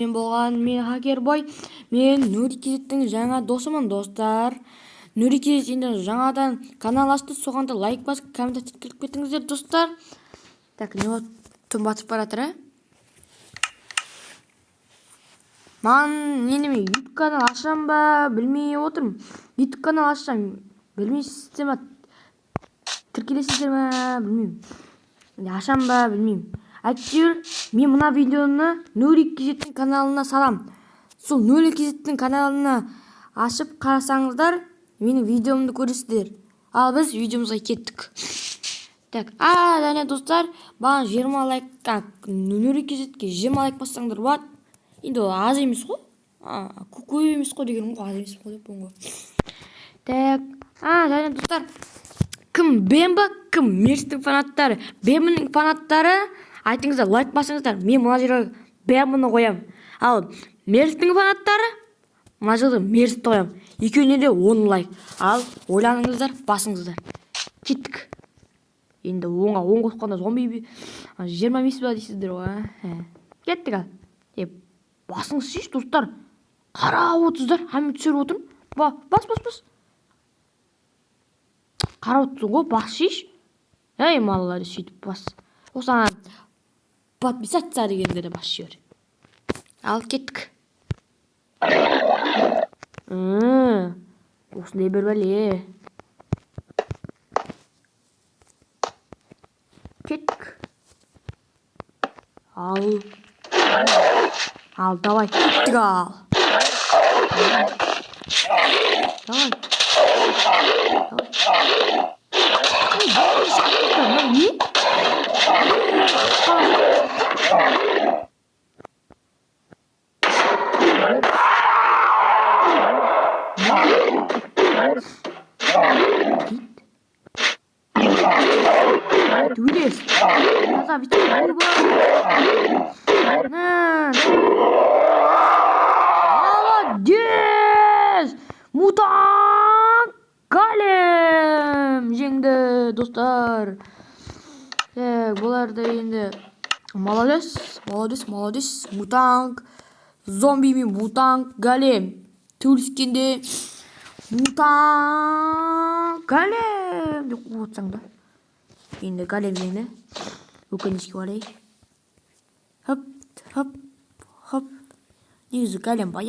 Мен Хакербой. Мен Нурикизиттің жаңа досымын, достар. Нурикизит енді жаңадан канал ашты, соғанда лайк басып, комментарий кіріп кетіңіздер, достар. Так, не вот түн батып баратыр, Маған неме YouTube канал ашам ба, білмей отырмын. YouTube канал ашам, білмейсіздер ма? Тіркелесіздер ма, білмеймін. Ашам ба, білмеймін. Әйтеуір, мен мына видеоны Нурикизиттің каналына салам. Сол Нурикизиттің каналына ашып қарасаңыздар, менің видеомды көресіздер. Ал біз видеомызға кеттік. Так, және достар, маған 20 лайк, Нурикизитке 20 лайк бассаңдар болады. Енді ол аз емес қой. Көп емес қой дегенім ғой, аз емес қой деп бұнғы. Так, және достар, кім Бемба, кім Мерстің фанаттары? Бембінің фанаттары, айтыңыздар, лайк басыңыздар. Мен мына жерге Бембіні қоям. Ал Мерстің фанаттары, мына жерге Мерсті қоям. Екеуіне де 10 лайк. Ал ойланыңыздар, басыңыздар. Кеттік. Енді 10-ға 10 қосқанда зомби 20 емес ба дейсіздер ғой. Кеттік ал. Басыңыз шеш, достар. Қарап отырсыздар, әмін түсіріп отырмын. Бас. Қарап отырсың ғой, бас шеш. Ей, малалар, сөйтіп бас. Осыған подписаться дегенде де бас жібер. Ал кеттік. Осындай бір бәле. Кеттік. Ал, давай, кеттік ал. Давай. Не? Дуйлес. Таза витамин молодец! Мутант Голем жеңді, достар. Бұларды енді молодец. Мутант зомби мен Мутант Голем. Түліскенде Мутант Голем деп қуытсаң да. Енді Голем жеңді. Өкінішке орай. Хоп. Негізі Голем бая.